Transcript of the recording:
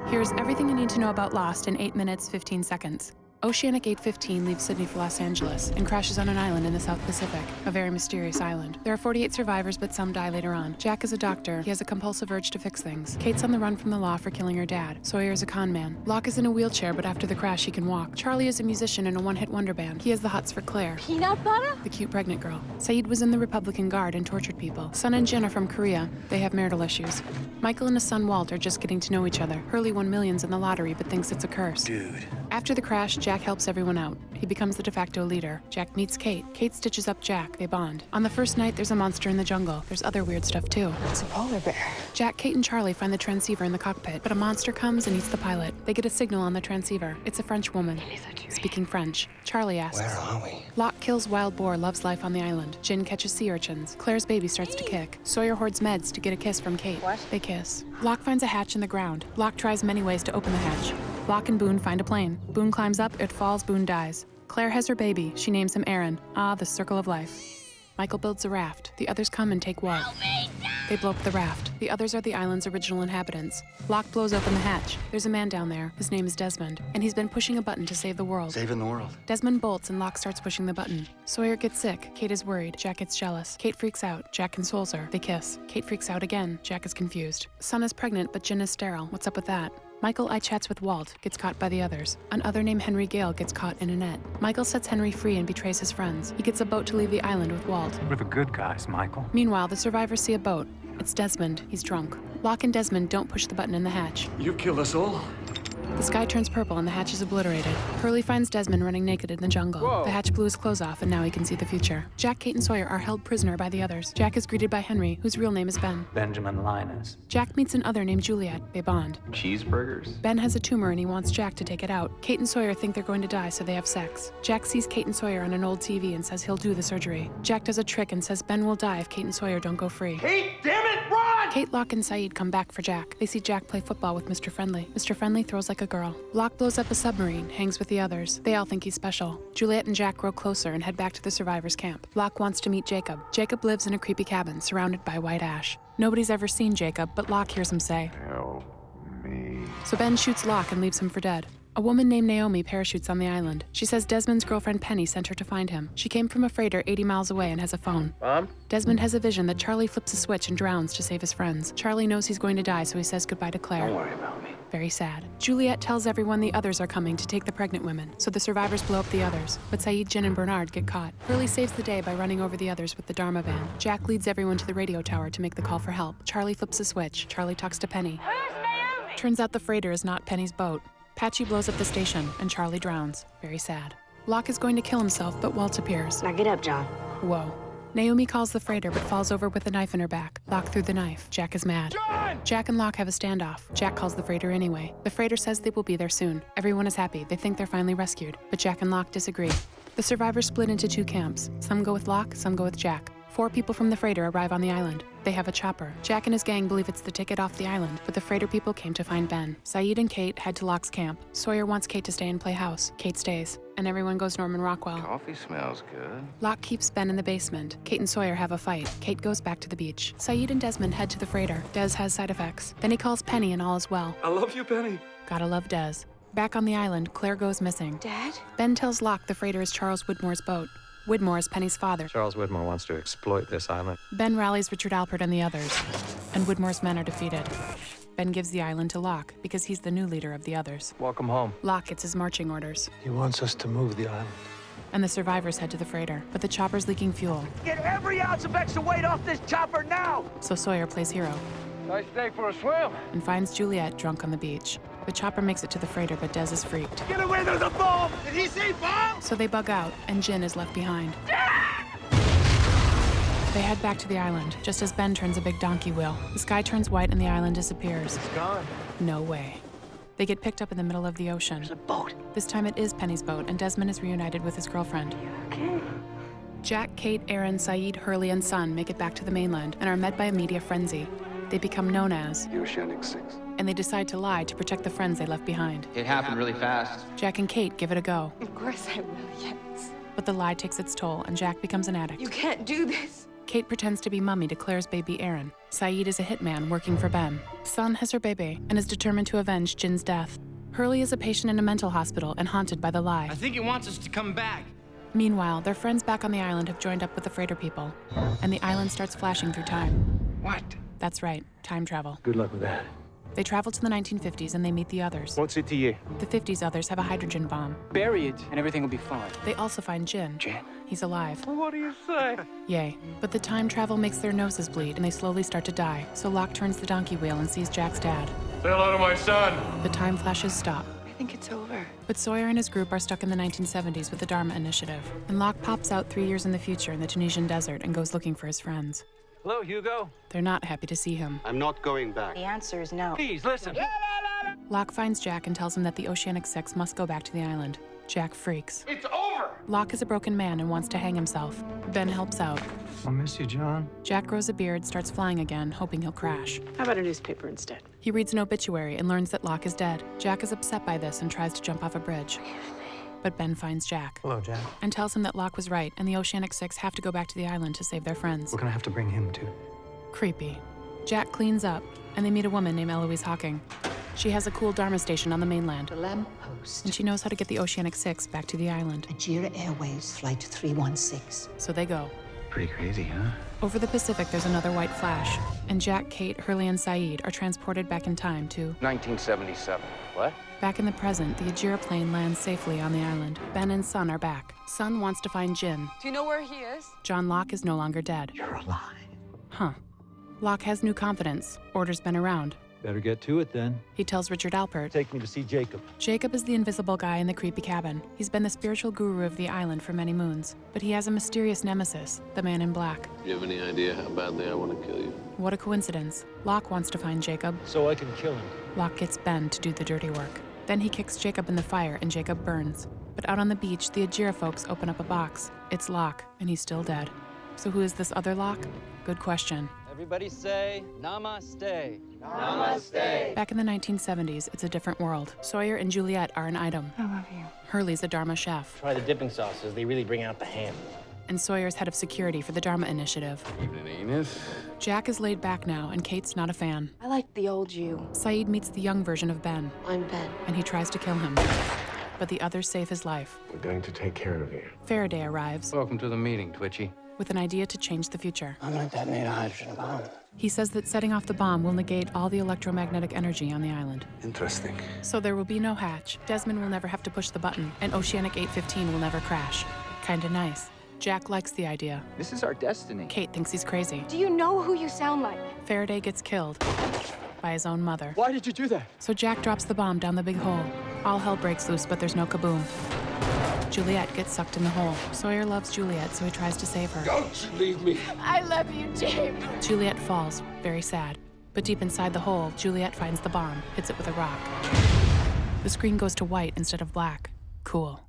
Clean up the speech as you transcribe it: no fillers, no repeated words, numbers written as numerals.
Here's everything you need to know about Lost in 8 minutes, 15 seconds. Oceanic 815 leaves Sydney for Los Angeles and crashes on an island in the South Pacific, a very mysterious island. There are 48 survivors, but some die later on. Jack is a doctor. He has a compulsive urge to fix things. Kate's on the run from the law for killing her dad. Sawyer is a con man. Locke is in a wheelchair, but after the crash, he can walk. Charlie is a musician in a one-hit wonder band. He has the hots for Claire, Peanut butter? the cute pregnant girl. Saeed was in the Republican Guard and tortured people. Sun and Jin are from Korea. They have marital issues. Michael and his son Walt are just getting to know each other. Hurley won millions in the lottery, but thinks it's a curse. Dude. After the crash, Jack helps everyone out. He becomes the de facto leader. Jack meets Kate. Kate stitches up Jack. They bond. On the first night, there's a monster in the jungle. There's other weird stuff too. It's a polar bear. Jack, Kate, and Charlie find the transceiver in the cockpit, but a monster comes and eats the pilot. They get a signal on the transceiver. It's a French woman. Speaking French. Charlie asks, Where are we? Locke kills wild boar, loves life on the island. Jin catches sea urchins. Claire's baby starts to kick. Sawyer hoards meds to get a kiss from Kate. What? They kiss. Locke finds a hatch in the ground. Locke tries many ways to open the hatch. Locke and Boone find a plane. Boone climbs up, it falls, Boone dies. Claire has her baby. She names him Aaron. Ah, the circle of life. Michael builds a raft. The others come and take Walt. They blow up the raft. The others are the island's original inhabitants. Locke blows open the hatch. There's a man down there. His name is Desmond, and he's been pushing a button to save the world. Saving the world. Desmond bolts and Locke starts pushing the button. Sawyer gets sick. Kate is worried. Jack gets jealous. Kate freaks out. Jack consoles her. They kiss. Kate freaks out again. Jack is confused. Sun is pregnant, but Jin is sterile. What's up with that? Michael eye-chats with Walt, gets caught by the others. Another named Henry Gale gets caught in a net. Michael sets Henry free and betrays his friends. He gets a boat to leave the island with Walt. We're the good guys, Michael. Meanwhile, the survivors see a boat. It's Desmond. He's drunk. Locke and Desmond don't push the button in the hatch. You've killed us all? The sky turns purple and the hatch is obliterated. Hurley finds Desmond running naked in the jungle. Whoa. The hatch blew his clothes off and now he can see the future. Jack, Kate, and Sawyer are held prisoner by the others. Jack is greeted by Henry, whose real name is Ben. Benjamin Linus. Jack meets an other named Juliet. They bond. Cheeseburgers? Ben has a tumor and he wants Jack to take it out. Kate and Sawyer think they're going to die, so they have sex. Jack sees Kate and Sawyer on an old TV and says he'll do the surgery. Jack does a trick and says Ben will die if Kate and Sawyer don't go free. Kate, damn it, run! Kate, Locke, and Saeed come back for Jack. They see Jack play football with Mr. Friendly. Mr. Friendly throws like a girl. Locke blows up a submarine, hangs with the others. They all think he's special. Juliet and Jack grow closer and head back to the survivors' camp. Locke wants to meet Jacob. Jacob lives in a creepy cabin surrounded by white ash. Nobody's ever seen Jacob, but Locke hears him say, Help me. so Ben shoots Locke and leaves him for dead. A woman named Naomi parachutes on the island. She says Desmond's girlfriend Penny sent her to find him. She came from a freighter 80 miles away and has a phone. Mom? Desmond has a vision that Charlie flips a switch and drowns to save his friends. Charlie knows he's going to die, so he says goodbye to Claire. Don't worry about me. Very sad. Juliet tells everyone the others are coming to take the pregnant women, so the survivors blow up the others. But Saeed, Jin, and Bernard get caught. Hurley saves the day by running over the others with the Dharma van. Jack leads everyone to the radio tower to make the call for help. Charlie flips a switch. Charlie talks to Penny. Where's Naomi? Turns out the freighter is not Penny's boat. Patchy blows up the station, and Charlie drowns. Very sad. Locke is going to kill himself, but Walt appears. Now get up, John. Whoa. Naomi calls the freighter, but falls over with a knife in her back. Locke threw the knife. Jack is mad. John! Jack and Locke have a standoff. Jack calls the freighter anyway. The freighter says they will be there soon. Everyone is happy. They think they're finally rescued. But Jack and Locke disagree. The survivors split into two camps. Some go with Locke, some go with Jack. 4 people from the freighter arrive on the island. They have a chopper. Jack and his gang believe it's the ticket off the island, but the freighter people came to find Ben. Saeed and Kate head to Locke's camp. Sawyer wants Kate to stay and play house. Kate stays. And everyone goes Norman Rockwell. Coffee smells good. Locke keeps Ben in the basement. Kate and Sawyer have a fight. Kate goes back to the beach. Saeed and Desmond head to the freighter. Des has side effects. Then he calls Penny and all is well. I love you, Penny. Gotta love Des. Back on the island, Claire goes missing. Dad? Ben tells Locke the freighter is Charles Widmore's boat. Widmore is Penny's father. Charles Widmore wants to exploit this island. Ben rallies Richard Alpert and the others, and Widmore's men are defeated. Ben gives the island to Locke because he's the new leader of the others. Welcome home. Locke gets his marching orders, He wants us to move the island. and the survivors head to the freighter, but the chopper's leaking fuel, Get every ounce of extra weight off this chopper now! so Sawyer plays hero Nice day for a swim. and finds Juliet drunk on the beach. The chopper makes it to the freighter, but Des is freaked. Get away, there's a bomb! Did he say bomb? So they bug out, and Jin is left behind. They head back to the island, just as Ben turns a big donkey wheel. The sky turns white and the island disappears. It's gone. No way. They get picked up in the middle of the ocean. There's a boat. This time it is Penny's boat, and Desmond is reunited with his girlfriend. Okay. Jack, Kate, Aaron, Saeed, Hurley, and Sun make it back to the mainland and are met by a media frenzy. They become known as, The Oceanic 6. and they decide to lie to protect the friends they left behind. It happened really fast. Jack and Kate give it a go, Of course I will, yes. but the lie takes its toll, and Jack becomes an addict. You can't do this. Kate pretends to be Mummy to Claire's baby Aaron. Saeed is a hitman working for Ben. Sun has her baby and is determined to avenge Jin's death. Hurley is a patient in a mental hospital and haunted by the lie. I think he wants us to come back. Meanwhile, their friends back on the island have joined up with the freighter people, and the island starts flashing through time. What? That's right, time travel. Good luck with that. They travel to the 1950s and they meet the others. What's it to you? The 50s others have a hydrogen bomb. Bury it, and everything will be fine. They also find Jin. Jin? He's alive. What do you say? Yay. But the time travel makes their noses bleed and they slowly start to die, so Locke turns the donkey wheel and sees Jack's dad. Say hello to my son. The time flashes stop. I think it's over. But Sawyer and his group are stuck in the 1970s with the Dharma Initiative, and Locke pops out 3 years in the future in the Tunisian desert and goes looking for his friends. Hello, Hugo. They're not happy to see him. I'm not going back. The answer is no. Please, listen. Locke finds Jack and tells him that the Oceanic Six must go back to the island. Jack freaks. It's over! Locke is a broken man and wants to hang himself. Ben helps out. I'll miss you, John. Jack grows a beard, starts flying again, hoping he'll crash. How about a newspaper instead? He reads an obituary and learns that Locke is dead. Jack is upset by this and tries to jump off a bridge. But Ben finds Jack Hello, Jack. and tells him that Locke was right and the Oceanic Six have to go back to the island to save their friends. We're gonna have to bring him too. Creepy. Jack cleans up, and they meet a woman named Eloise Hawking. She has a cool Dharma station on the mainland, The lamppost. and she knows how to get the Oceanic Six back to the island. Ajira Airways Flight 316. So they go. Pretty crazy, huh? Over the Pacific, there's another white flash, and Jack, Kate, Hurley, and Saeed are transported back in time to... 1977. What? Back in the present, the Ajira plane lands safely on the island. Ben and Sun are back. Sun wants to find Jin. Do you know where he is? John Locke is no longer dead. You're alive. Huh. Locke has new confidence, orders Ben around. Better get to it then. He tells Richard Alpert. Take me to see Jacob. Jacob is the invisible guy in the creepy cabin. He's been the spiritual guru of the island for many moons. But he has a mysterious nemesis, the man in black. Do you have any idea how badly I want to kill you? What a coincidence. Locke wants to find Jacob. So I can kill him. Locke gets Ben to do the dirty work. Then he kicks Jacob in the fire and Jacob burns. But out on the beach, the Ajira folks open up a box. It's Locke, and he's still dead. So who is this other Locke? Good question. Everybody say namaste. Back in the 1970s, it's a different world. Sawyer and Juliet are an item. I love you. Hurley's a Dharma chef. Try the dipping sauces. They really bring out the ham. And Sawyer's head of security for the Dharma Initiative. Evening, Enos. Jack is laid back now, and Kate's not a fan. I like the old you. Saeed meets the young version of Ben, I'm Ben. and he tries to kill him. But the others save his life. We're going to take care of you. Faraday arrives Welcome to the meeting, Twitchy. with an idea to change the future. I'm gonna detonate a hydrogen bomb. He says that setting off the bomb will negate all the electromagnetic energy on the island. Interesting. So there will be no hatch, Desmond will never have to push the button, and Oceanic 815 will never crash. Kinda nice. Jack likes the idea. This is our destiny. Kate thinks he's crazy. Do you know who you sound like? Faraday gets killed by his own mother. Why did you do that? So Jack drops the bomb down the big hole. All hell breaks loose, but there's no kaboom. Juliet gets sucked in the hole. Sawyer loves Juliet, so he tries to save her. Don't you leave me. I love you, James. Juliet falls, very sad. But deep inside the hole, Juliet finds the bomb, hits it with a rock. The screen goes to white instead of black. Cool.